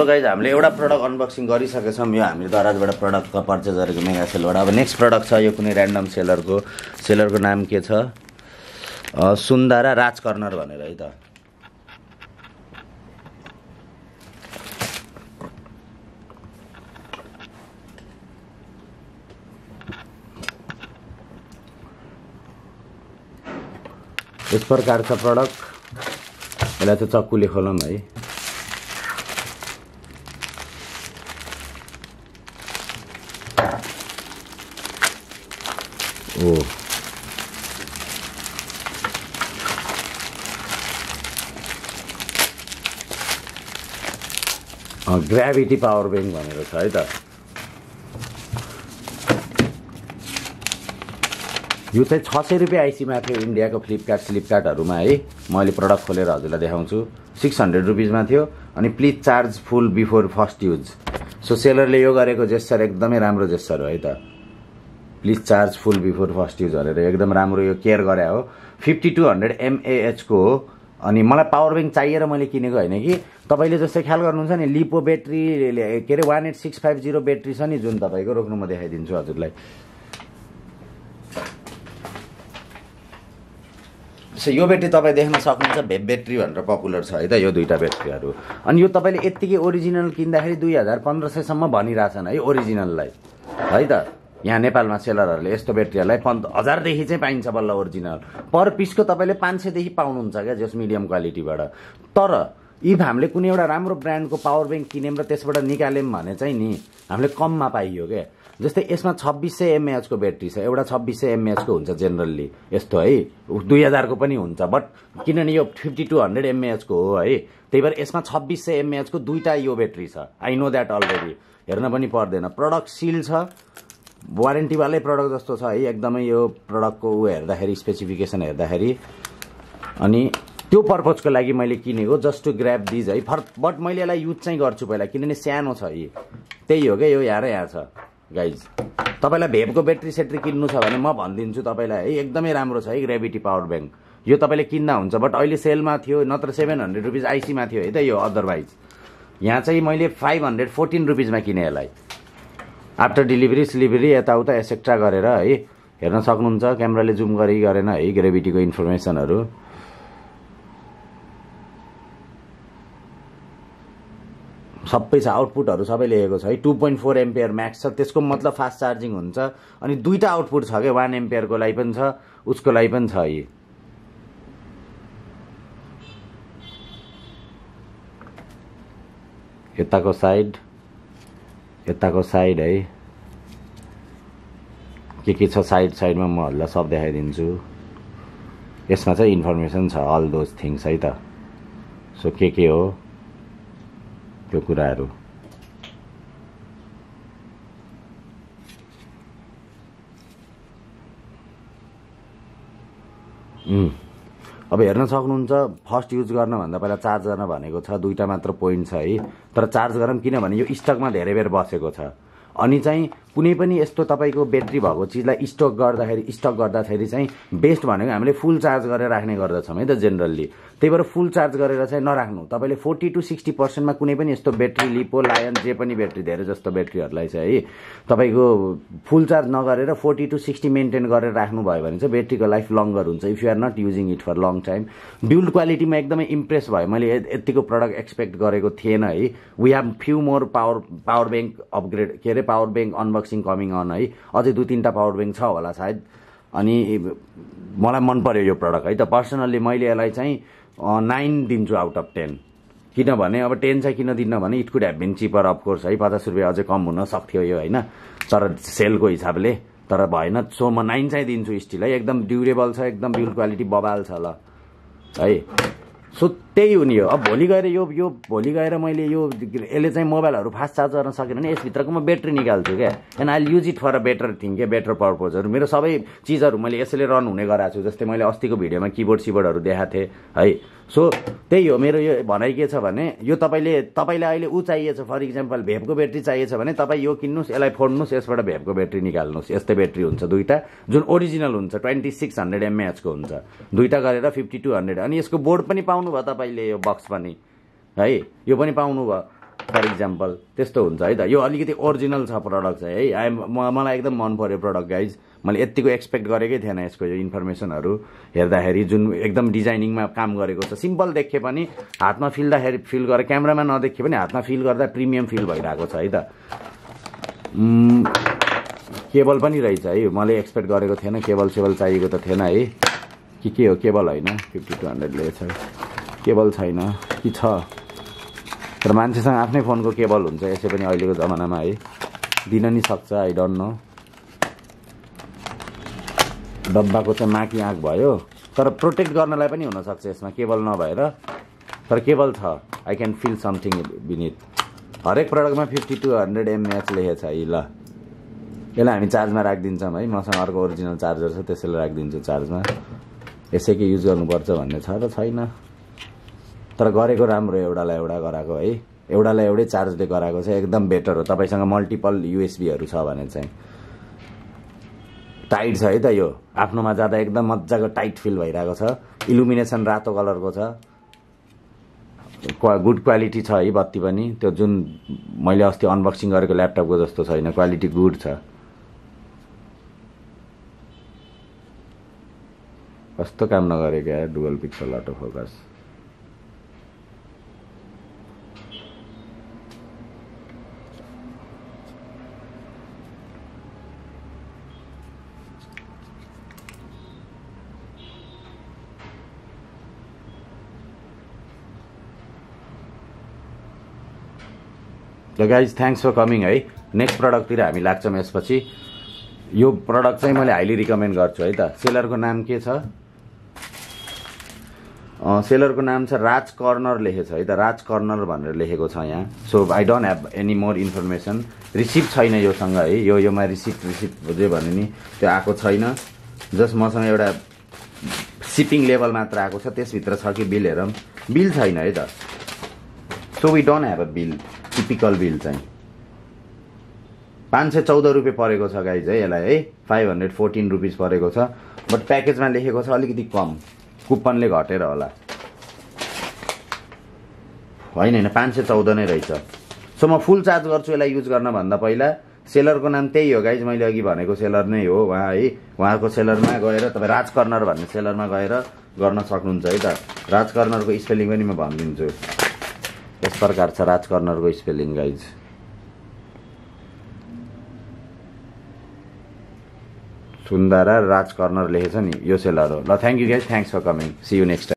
So guys हामीले एउटा product unboxing गरिसकेछौँ। यो हामीले दराजबाट प्रडक्ट पर्चेस गरेको मेगा सेलबाट। अब नेक्स्ट प्रडक्ट छ यो कुनै ऱ्यान्डम सेलरको नाम के छ, सुन्दरा राज कर्नर भनेर है त। यस प्रकार छ प्रडक्ट। यसलाई चाहिँ चक्कुले खोलौँ है। ओ ग्राभिटी पावर ब्याङ्क भनेर छ है त। यो चाहिँ 600 रुपियाँ आइसीमा थियो इन्डियाको फ्लिपकार्टहरूमा है। मैले प्रडक्ट खोलेर हजुरलाई देखाउँछु। 600 रुपिजमा थियो अनि please charge full before first use. So सेलरले यो गरेको जेस्चर एकदमै राम्रो जेस्चर हो है त। Please charge full before first use भनेर एकदम राम्रो यो केयर गरे हो। 5200mAh को हो। अनि मलाई पावर ब्याङ्क चाहिएर मैले किनेको होइन कि, तपाईँले जस्तै ख्याल गर्नुहुन्छ नि लिपो ब्याट्री के अरे 18650 ब्याट्री छ नि जुन तपाईँको, रोक्नु म देखाइदिन्छु हजुरलाई। सो यो ब्याट्री तपाईँ देख्न सक्नुहुन्छ भेब ब्याट्री भनेर पपुलर छ है त यो दुईटा ब्याट्रीहरू। अनि यो तपाईँले यत्तिकै ओरिजिनल किन्दाखेरि 2500सम्म भनिरहेछन् है ओरिजिनललाई है त। यहाँ नेपालमा सेलरहरूले यस्तो ब्याट्रीहरूलाई 1000 देखि चाहिँ पाइन्छ बल्ल ओरिजिनल। पर पिसको तपाईँले 500 देखि पाउनुहुन्छ क्या जस मिडियम क्वालिटीबाट। तर इफ हामीले कुनै एउटा राम्रो ब्रान्डको पावर ब्याङ्क किन्यौँ र त्यसबाट निकाल्यौँ भने चाहिँ नि हामीले कममा पाइयो क्या। जस्तै यसमा 2600mAh को ब्याट्री छ, एउटा 2600mAh को हुन्छ जेनरली यस्तो है, 2000 को पनि हुन्छ। बट किनभने यो 5200mAh को हो है, त्यही भएर यसमा 2600mAh को दुईटा यो ब्याट्री छ। आई नो द्याट अलरेडी, हेर्न पनि पर्दैन। प्रडक्ट सिल छ, वारेन्टीवालै प्रडक्ट जस्तो छ है एकदमै यो प्रडक्टको ऊ हेर्दाखेरि, स्पेसिफिकेसन हेर्दाखेरि। अनि त्यो पर्पजको लागि मैले किनेको, जस्ट टु ग्र्याब दिज है। बट मैले यसलाई युज चाहिँ गर्छु पहिला, किनभने सानो छ यी, त्यही हो क्या यो यहाँ र यहाँ छ गाइज। तपाईँलाई भेबको ब्याट्री सेट्री किन्नु छ भने म भनिदिन्छु तपाईँलाई है, एकदमै राम्रो छ है ग्राभिटी पावर ब्याङ्क। यो तपाईँले किन्दा हुन्छ, बट अहिले सेलमा थियो, नत्र 700 रुपिज आइसीमा थियो है त यो। अदरवाइज यहाँ चाहिँ मैले 514 रुपिजमा किने यसलाई। आफ्टर डेलिभरी सिलिभरी यताउता एसेक्ट्रा गरेर है, हेर्न सक्नुहुन्छ। क्यामेराले जुम गरी गरेन है ग्राभिटीको इन्फर्मेसनहरू। सबै छ, आउटपुटहरू सबै लेखेको छ है। 2.4 एम्पियर म्याक्स छ, त्यसको मतलब फास्ट चार्जिङ हुन्छ। अनि दुईटा आउटपुट छ क्या, 1 एम्पियरको लागि पनि छ, उसको लागि पनि छ है। यताको साइड है, के छ साइडमा म हजुरलाई सब देखाइदिन्छु। यसमा चाहिँ इन्फर्मेसन छ, अल दोज थिङ्स है त। सो के हो त्यो कुराहरू। अब हेर्न सक्नुहुन्छ, फर्स्ट युज गर्नभन्दा पहिला चार्ज गर्न भनेको छ। दुईटा मात्र पोइन्ट छ है, तर चार्ज गरौँ किनभने यो स्टकमा धेरै बेर बसेको छ। अनि चाहिँ कुनै पनि यस्तो तपाईँको ब्याट्री भएको चिजलाई स्टक गर्दाखेरि चाहिँ बेस्ट भनेको हामीले फुल चार्ज गरेर राख्ने गर्दछौँ है त जेनरली। त्यही भएर फुल चार्ज गरेर चाहिँ नराख्नु। तपाईँले 40 to 60% कुनै पनि यस्तो ब्याट्री, लिपो, लायन, जे पनि ब्याट्री, धेरै जस्तो ब्याट्रीहरूलाई चाहिँ है तपाईँको फुल चार्ज नगरेर 40 to 60 मेन्टेन गरेर राख्नुभयो भने चाहिँ ब्याट्रीको लाइफ लङ्गर हुन्छ, if you are not using it for long time. Build क्वालिटीमा एकदमै इम्प्रेस भयो। मैले यतिको प्रडक्ट एक्सपेक्ट गरेको थिएन है। We have few more power bank upgrade के अरे power bank unboxing coming on है। अझै 2-3टा पावर ब्याङ्क छ होला सायद। अनि मलाई मन पर्यो यो प्रडक्ट है त। पर्सनल्ली मैले यसलाई चाहिँ 9 दिन्छु आउट अफ 10। किनभने अब 10 चाहिँ किन दिन्न भने it could have been cheaper of course है। 50 रुपियाँ अझै कम हुन सक्थ्यो यो होइन, तर सेलको हिसाबले तर भएन। सो म 9 चाहिँ दिन्छु स्टिल है। एकदम ड्युरेबल छ, एकदम बिल्ड क्वालिटी बबाल छ ल है। सो त्यही हो नि यो। अब भोलि गएर मैले यसले चाहिँ मोबाइलहरू फास्ट चार्ज गर्न सकेन भने यसभित्रको म ब्याट्री निकाल्छु क्या। And I use it for a better thing के, बेटर पर्पजहरू। मेरो सबै चिजहरू मैले यसैले रन हुने गराएको छु। जस्तै मैले अस्तिको भिडियोमा किबोर्डहरू देखाएको थिएँ है। सो त्यही हो मेरो यो भनाइ के छ भने यो तपाईँलाई अहिले ऊ चाहिएछ, फर इक्जाम्पल भेबको ब्याट्री चाहिएछ भने तपाईँ यो किन्नुहोस्, यसलाई फोड्नुहोस्, यसबाट भेबको ब्याट्री निकाल्नुहोस्। यस्तै ब्याट्री हुन्छ दुईटा जुन ओरिजिनल हुन्छ, 2600mAh को हुन्छ। दुईटा गरेर 5200। अनि यसको बोर्ड पनि पाउनु भयो तपाईँले, यो बक्स पनि है, यो पनि पाउनु भयो। फर इक्जाम्पल त्यस्तो हुन्छ है त। यो अलिकति ओरिजिनल छ प्रडक्ट चाहिँ है। मलाई एकदम मन पर्यो प्रडक्ट गाइज। मैले यतिको एक्सपेक्ट गरेकै थिएन यसको यो इन्फर्मेसनहरू हेर्दाखेरि, जुन एकदम डिजाइनिङमा काम गरेको छ। सिम्पल देखे पनि हातमा फिल्दाखेरि फिल गरेर, क्यामेरामा नदेखे पनि हातमा फिल गर्दा प्रिमियम फिल भइरहेको छ है त। केबल पनि रहेछ है, मैले एक्सपेक्ट गरेको थिएन। केबल चाहिएको त थिएन है, के हो केबल होइन। 5200 ले छ, केबल छैन कि छ, तर मान्छेसँग आफ्नै फोनको केबल हुन्छ यसै पनि अहिलेको जमानामा है, दिन नि सक्छ। I don't know. डब्बाको चाहिँ माकी आँक भयो, तर प्रोटेक्ट गर्नलाई पनि हुनसक्छ यसमा केबल नभएर, तर केबल छ। I can feel something beneath. हरेक प्रडक्टमा 5200mAh लेखेको छ है। ल यसलाई हामी चार्जमा राखिदिन्छौँ है। मसँग अर्को ओरिजिनल चार्जर छ, त्यसैले राखिदिन्छु चार्जमा। यसैकै युज गर्नुपर्छ भन्ने छ र छैन, तर गरेको राम्रो। एउटालाई एउटा गराएको है, एउटालाई एउटै चार्जले गराएको चाहिँ एकदम बेटर हो। तपाईँसँग मल्टिपल युएसबीहरू छ भने चाहिँ टाइट छ है त। यो आफ्नोमा जाँदा एकदम मजाको टाइट फिल भइरहेको छ। इलुमिनेसन रातो कलरको छ, गुड क्वालिटी छ है बत्ती पनि। त्यो जुन मैले अस्ति अनबक्सिङ गरेको ल्यापटपको जस्तो छैन, क्वालिटी गुड छ। कस्तो काम नगरेको यार, डुअल पिक्सल अटो फोकस। ल गाइज थ्याङ्क्स फर कमिङ है। नेक्स्ट प्रडक्टतिर हामी लाग्छौँ यसपछि। यो प्रडक्ट चाहिँ मैले हाइली रिकमेन्ड गर्छु है त। सेलरको नाम के छ? सेलरको नाम छ राज कर्नर लेखेको छ है त। राज कर्नर भनेर लेखेको छ यहाँ। So I don't have any more information. Receipt छैन योसँग है। योमा रिसिप्ट जे भने नि त्यो आएको छैन। जस्ट मसँग एउटा सिपिङ लेभल मात्र आएको छ, त्यसभित्र छ कि बिल हेरौँ। बिल छैन है त। So we don't have a bill. Typical bill चाहिँ 514 रुपियाँ परेको छ गाइज है यसलाई है। 514 रुपिस परेको छ, बट प्याकेजमा लेखेको छ अलिकति कम, कुपनले घटेर होला। होइन 514 नै रहेछ। सो म फुल चार्ज गर्छु यसलाई युज गर्न भन्दा पहिला। सेलरको नाम त्यही हो गाइज, मैले अघि भनेको सेलर नै हो उहाँ है। उहाँको सेलरमा गएर तपाईँ राज कर्नर भन्ने सेलरमा गएर गर्न सक्नुहुन्छ है त। राज कर्नरको स्पेलिङ पनि म भनिदिन्छु। यस प्रकार छ राज कर्नरको spelling guys. Sundara Raj corner लेखेछ नि, यो सेलर हो। ल thank you guys, thanks for coming, see you next time.